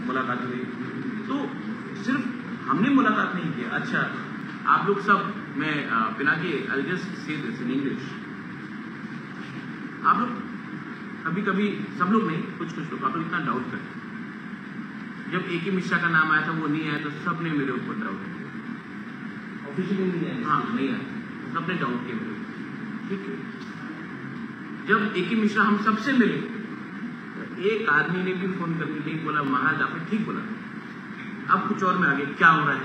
मुलाकात हुई। तो सिर्फ हमने मुलाकात नहीं की। अच्छा, आप लोग सब, मैं Pinaki, I'll just say this in English. आप लोग कभी कभी, सब लोग नहीं, कुछ लोग, आप लोग इतना डाउट करते हैं। जब AK मिश्रा का नाम आया था, वो नहीं आया, तो सबने मेरे ऊपर डाउट किया। ऑफिशियली नहीं आया? हाँ, नहीं आया, सबने डाउट किया मेरे ऊपर। ठीक है, जब AK मिश्रा हम सबसे मिले, एक आदमी ने भी फोन करके नहीं बोला महाराज आपने ठीक बोला, अब कुछ और में आगे क्या हो रहा है,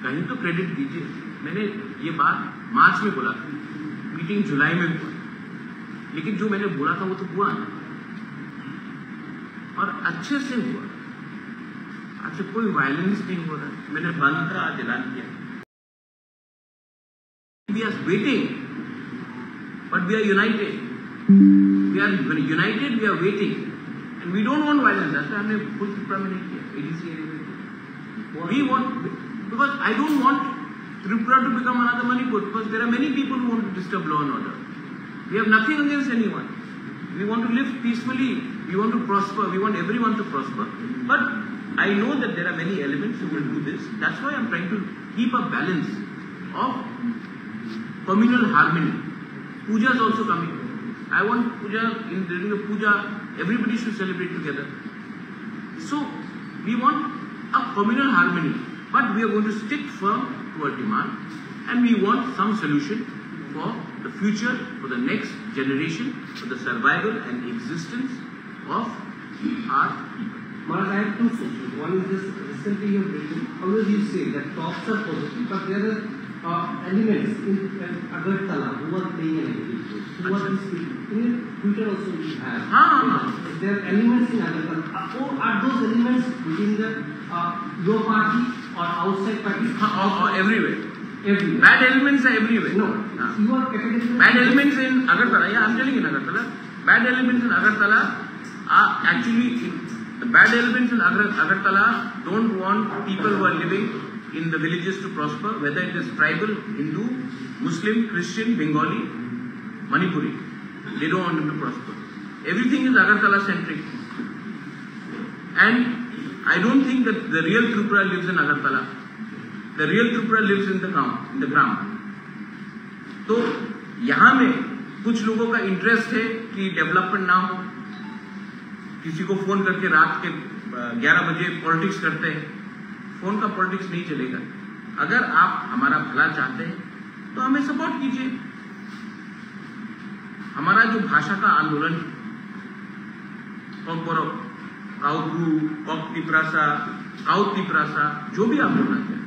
कहीं तो क्रेडिट दीजिए। मैंने ये बात मार्च में बोला था, मीटिंग जुलाई में हुआ, लेकिन जो मैंने बोला था वो तो हुआ ना, और अच्छे से हुआ। अच्छा, कोई वायलेंस नहीं हो रहा, मैंने बंद का आज ऐलान किया। We are waiting, but we are united. We are united, we are waiting, and we don't want violence. That's why हमने full Tripura में नहीं किया, ADC area में। We want, because I don't want Tripura to become another Manipur, because there are many people who want to disturb law and order. We have nothing against anyone. We want to live peacefully. We want to prosper. We want everyone to prosper. But I know that there are many elements who will do this. That's why I'm trying to keep a balance of communal harmony. Puja is also coming. I want puja, during the puja, everybody should celebrate together. So, we want a communal harmony, but we are going to stick firm to our demand, and we want some solution for the future, for the next generation, for the survival and existence of our people. Maharaj, I have two questions. One is this, recently you have written, always you say that talks are positive, but there are elements in Agartala who are playing an active role. Who are these people? In Twitter also we have. There are elements in Agartala. Are those elements within the your party or outside party? Or everywhere. Everywhere. Bad elements are everywhere. No, you are categorically... Bad elements in Agartala, yeah, I'm telling you in Agartala. Bad elements in Agartala are actually, the bad elements in Agartala don't want people who are living in the villages to prosper, whether it is tribal, Hindu, Muslim, Christian, Bengali, Manipuri. They don't want them to prosper. Everything is Agartala centric. And I don't think that the real Tripura lives in Agartala. The real Tripura lives in the ground. तो यहाँ में कुछ लोगों का interest है कि development ना हो, किसी को फोन करके रात के 11 बजे पॉलिटिक्स करते हैं। फोन का पॉलिटिक्स नहीं चलेगा। अगर आप हमारा भला चाहते हैं तो हमें सपोर्ट कीजिए। हमारा जो भाषा का आंदोलन, तिप्रासा, जो भी आप बोलना चाहें,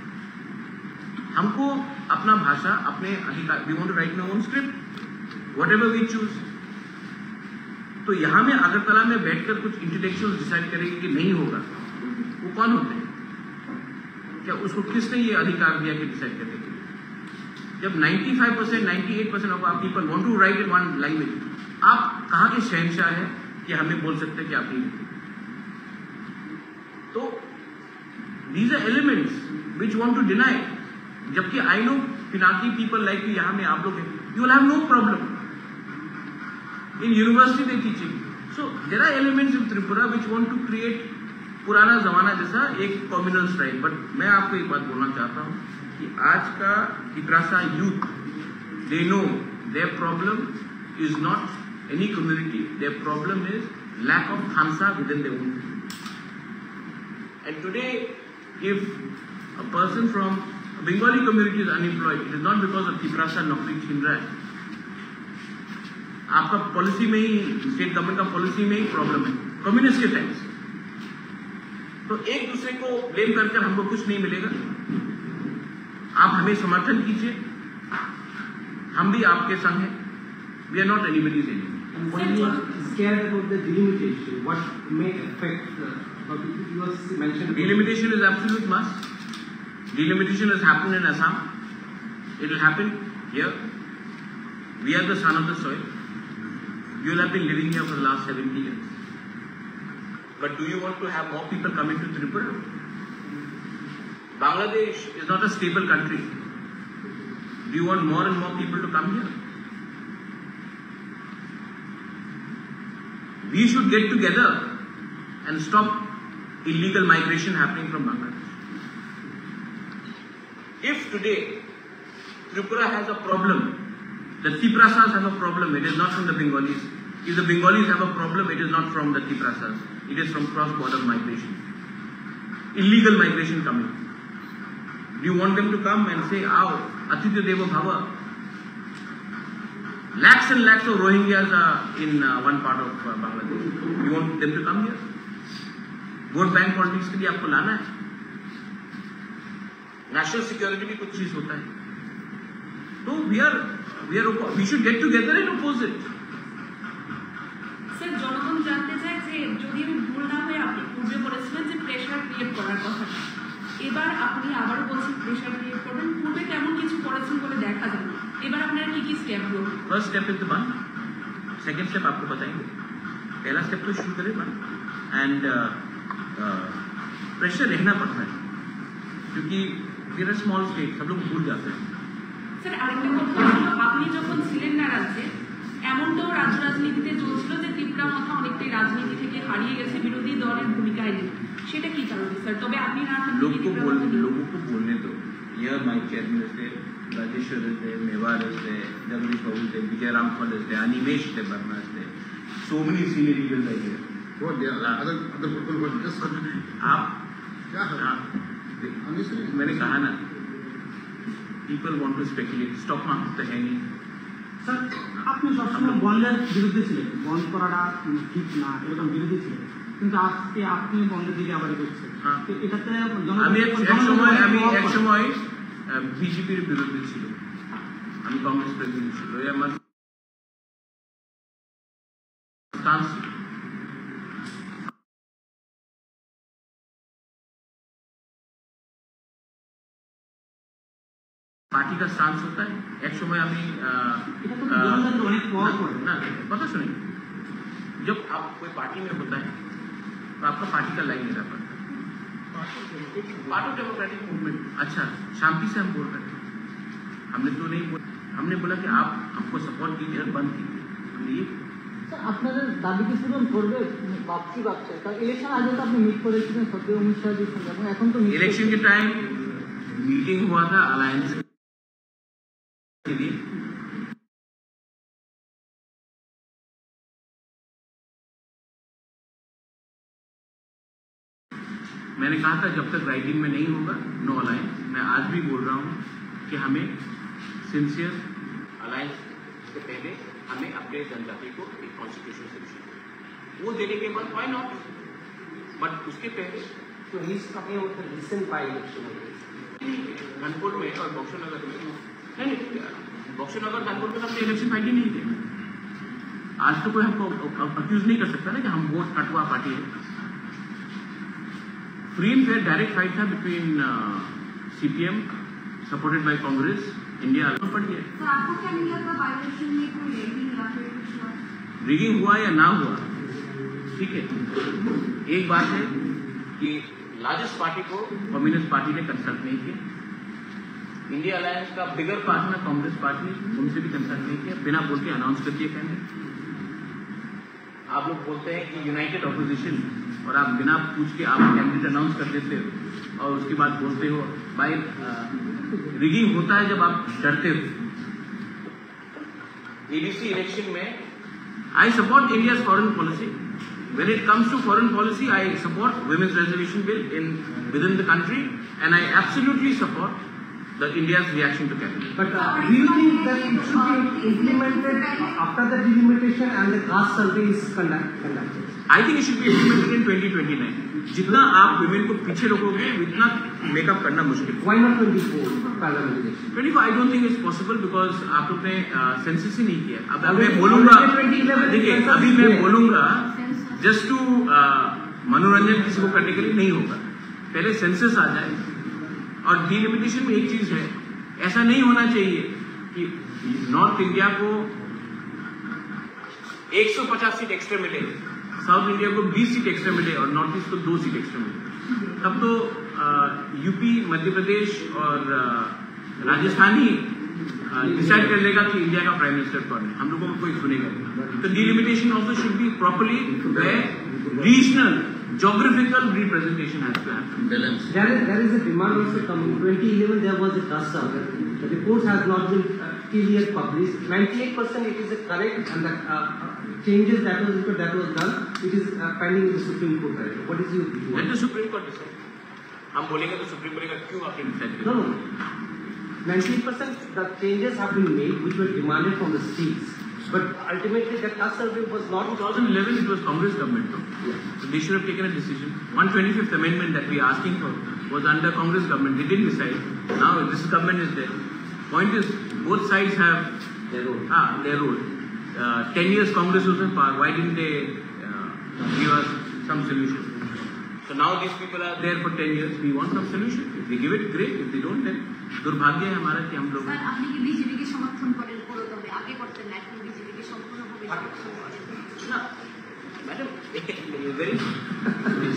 हमको अपना भाषा, अपने अधिकार, we want to write our own script, whatever we choose। तो यहाँ में अगरतला में बैठकर कुछ इंटेलेक्चुअल्स डिसाइड करेंगे कि नहीं होगा, वो कौन होते हैं? क्या उसको किसने ये अधिकार दिया कि डिसाइड करने के लिए? जब 95%, 98% of our people want to write in one language, आप कहाँ के शहंशाह हैं कि हमें बोल सकते हैं कि आप नहीं लिखते? तो these are elements which want to deny। जबकि I know Pinaki people like you, यहाँ में आप लोग हैं, you will have no problem। In university they teaching, so there are elements in Tripura which want to create पुराना जमाना जैसा एक कम्युनल स्टाइल। बट मैं आपको एक बात बोलना चाहता हूँ कि आज का Tiprasa youth, they know their problem is not any community, their problem is lack of khansa within their own community। And today, if a person from a Bengali community is unemployed, it is not because of Tiprasa नौकरी छीन रहा है। आपका policy में ही, state government का policy में ही problem है, communist के टाइम से। तो एक दूसरे को ब्लेम करके हमको कुछ नहीं मिलेगा। आप हमें समर्थन कीजिए, हम भी आपके संग हैं। We are not anybody's enemy। When you are scared about the delimitation, what may affect? You mentioned delimitation is absolute must. Delimitation has happened in Assam. It will happen here. We are the son of the soil. You will have been living here for the last 70 years. But do you want to have more people coming to Tripura? Bangladesh is not a stable country. Do you want more and more people to come here? We should get together and stop illegal migration happening from Bangladesh. If today Tripura has a problem, the Tiprasas have a problem, it is not from the Bengalis. If the Bengalis have a problem, it is not from the Tiprasas. It is from cross-border migration. Illegal migration coming. Do you want them to come and say, "Aao, Atitya Devo Bhava"? Lakhs and lakhs of Rohingyas are in one part of Bangladesh. You want them to come here? Vote bank politics के लिए आपको लाना है? National security भी कुछ चीज होता है. तो we should get together and oppose it. Sir, জনগণ জানতে চায় যে যদি আমি ভুল না হয়ে আপনি পূর্বে বলেছিলেন যে প্রেশার ক্রিয়েট করার কথা, এবার আপনি আবারও বলছেন প্রেশার ক্রিয়েট করবেন. পূর্বে তেমন কিছু করেছেন বলে দেখা যায় না. এবার আপনারা কি কি স্টেপ নেবেন? फर्स्ट स्टेप इज द बंद. सेकंड स्टेप आपको बताएंगे. पहला स्टेप तो शुरू करें बंद. एंड प्रेशर रहना पड़ता है क्योंकि वी आर स्मॉल स्टेट, सब लोग भूल जाते हैं. স্যার, আরেকটা কথা ছিল, আপনি যখন ছিলেন না রাজ্যে, এমনটাও রাজ্য রাজনীতিতে চলছিল যে ত্রিপুরা মথা অনেকটাই রাজনীতি থেকে হারিয়ে গেছে বিরোধী দলের ভূমিকায় নেই. সেটা কি কারণে স্যার? তবে আপনি না लोगों को बोलने दो. यह माइक चेयरमैन थे, राजेश्वर थे, मेवाड़ थे, जगदीश बाबू थे, विजय रामफल थे, अनिमेश थे, वर्मा थे, so many senior leaders are here. आप मैंने कहा ना, people want to speculate. Stock market तो है नहीं. স্যার, আপনি সবসময় বন্ধের বিরুদ্ধে ছিলেন, বন্ধ করাটা ঠিক না এরকম বিরোধী ছিলেন, কিন্তু আজকে আপনি বন্ধের দিকে আবার করছেন. এটাতে আমি এক সময় বিজেপির বিরুদ্ধে ছিল, আমি কংগ্রেস প্রেসিডেন্ট ছিল, এই আমার স্টান্স. पार्टी का स्टांस होता है. एक समय हमें ना पता सुने, जब आप कोई पार्टी में होता है तो आपका पार्टी का लाइन लेना पड़ता है. Part of democratic movement. अच्छा, शांति से हम बोल रहे हैं, हमने तो नहीं बोला. हमने बोला कि आप हमको सपोर्ट कीजिए और बंद कीजिए. हमने ये আপনাদের দাবি কি পূরণ করবে? ভাবছি ইলেকশন আগে তো আপনি মিট করেছিলেন সত্যি অমিত শাহজির সঙ্গে, এবং এখন তো इलेक्शन के टाइम मीटिंग हुआ था अलायंस के लिए. मैंने कहा था जब तक राइटिंग में नहीं होगा नो अलायंस. मैं आज भी बोल रहा हूं कि हमें सिंसियर अलायंस से पहले हमें अपने जनजाति को एक कॉन्स्टिट्यूशन सोल्यूशन वो देने के बाद व्हाई नॉट, बट उसके पहले So he is talking about the recent by-election. Dhanpur में और बक्सरनगर में नहीं, बक्सरनगर धनपुर में हमने इलेक्शन फाइट ही नहीं किया. आज तो कोई हमको अक्यूज नहीं कर सकता ना कि हम वोट कटवा पार्टी है. Free and fair direct fight था between CPM supported by Congress, India पड़ गया. तो आपको क्या नहीं लगता बाय-इलेक्शन में कोई रिगिंग या फिर कुछ हुआ? रिगिंग हुआ या ना हुआ, ठीक है. एक बात है कि लार्जेस्ट पार्टी को कम्युनिस्ट पार्टी ने कंसल्ट नहीं किया. इंडिया अलायंस का बिगर पार्टनर कांग्रेस पार्टी, उनसे भी कंसल्ट नहीं किया. बिना बोल के अनाउंस कर दिया कैंडिडेट. आप लोग बोलते हैं कि यूनाइटेड ऑपोजिशन, और आप बिना पूछ के आप कैंडिडेट अनाउंस कर देते हो और उसके बाद बोलते हो भाई रिगिंग होता है जब आप डरते हो. एडीसी इलेक्शन में I support India's foreign policy. When it comes to foreign policy, I support women's reservation bill within the country, and I absolutely support the India's reaction to cabinet. But do you think that it should be implemented after the delimitation and the caste survey is conducted? I think it should be implemented in 2029. जितना आप women को पीछे रोकोगे, उतना makeup करना मुश्किल. Why not 24 parliament election? 24 I don't think it's possible because आप लोग ने सेंसस ही नहीं किया. अब मैं बोलूँगा, देखिए अभी मैं बोलूँगा जस्ट टू मनोरंजन किसी को करने के लिए नहीं होगा. पहले सेंसस आ जाए. और डिलिमिटेशन में एक चीज है, ऐसा नहीं होना चाहिए कि नॉर्थ इंडिया को 150 सीट एक्स्ट्रा मिले, साउथ इंडिया को 20 सीट एक्स्ट्रा मिले और नॉर्थ ईस्ट को 2 सीट एक्स्ट्रा मिले. तब तो यूपी, मध्य प्रदेश और राजस्थान ही डिसाइड कर लेगा कि इंडिया का प्राइम मिनिस्टर कौन है. हम लोगों को कोई सुनेगा नहीं. तो delimitation also should be properly where regional geographical representation has to happen. Balance. There is a demand also coming. 2011 there was a dust survey. The report has not been till yet published. 98% it is correct, and the changes that was done, it is pending in the Supreme Court. Right? What is your view? Let the Supreme Court decide. हम बोलेंगे तो Supreme बोलेगा क्यों आपने decide किया? No. 98% the changes have been made which were demanded from the states. But ultimately the dust survey was not. 2011 it was Congress government. No? Yeah. So they should have taken a decision. 125th amendment that we are asking for was under Congress government. They didn't decide. Now this government is there. Point is, both sides have Their role. Their role. 10 years Congress was in power. Why didn't they give us some solution? So now these people are there for 10 years. We want some solution. If they give it, great. If they don't, then दुर्भाग्य है हमारा कि हम लोग. Sir आपने कि BJP के समर्थन करें पूरा तब आगे बढ़ते हैं लेकिन बीजेपी के संपूर्णভাবে समर्थन करें. ना, madam, very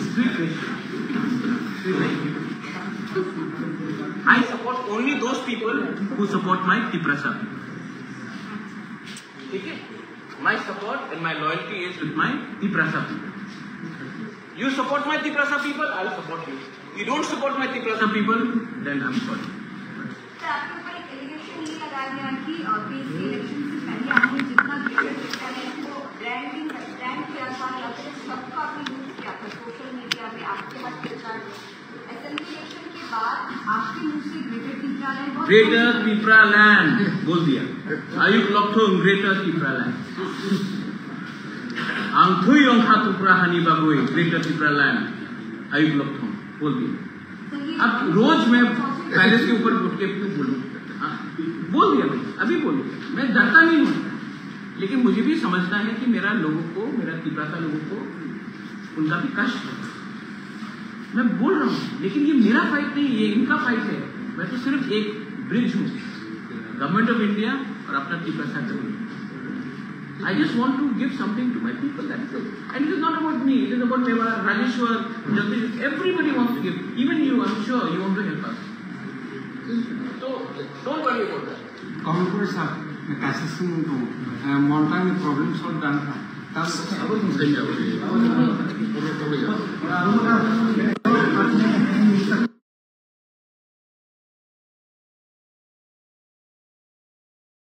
sweet question. I support only those people who support my Tipra people. Okay? My support and my loyalty is with my Tipra people. You support my Tipra people, I'll support you. You don't support my Tipra people, then I'm sorry. Sir आपके ऊपर एक allegation ये लगाया गया कि इस election से पहले आपने जितना ग्रेटर टैलेंट को ब्रांड किया था या फिर सबका आपने यूज किया था सोशल मीडिया में आपके पास प्रचार असेंबली इलेक्शन के बाद आपके मुंह से ग्रेटर Tipra land बोल दिया. आयुक्त लक्ष्मण ग्रेटर Tipra land. आंखों आंखा Tipra हानि बागोई ग्रेटर Tipra land आयुक्त लक्ष्मण बोल दिया. अब रोज मैं पैलेस के ऊपर उठ के क्यों बोलूं? बोल दिया मैं, अभी बोल दिया. मैं डरता नहीं हूँ, लेकिन मुझे भी समझना है कि मेरा लोगों को, मेरा Tipra का लोगों को उनका भी कष्ट है. मैं बोल रहा हूँ, लेकिन ये मेरा फाइट नहीं, ये इनका फाइट है. मैं तो सिर्फ एक ब्रिज हूँ, गवर्नमेंट ऑफ इंडिया और अपना Tipra का. I just want to give something to my people, that's it. And it is not about me, it is about Meva, Rajeshwar, Jagdish, everybody wants to give. Even you, I'm sure, you want to help us. So, don't worry about that. Commentary, sir, the assistant to mountain problems are done.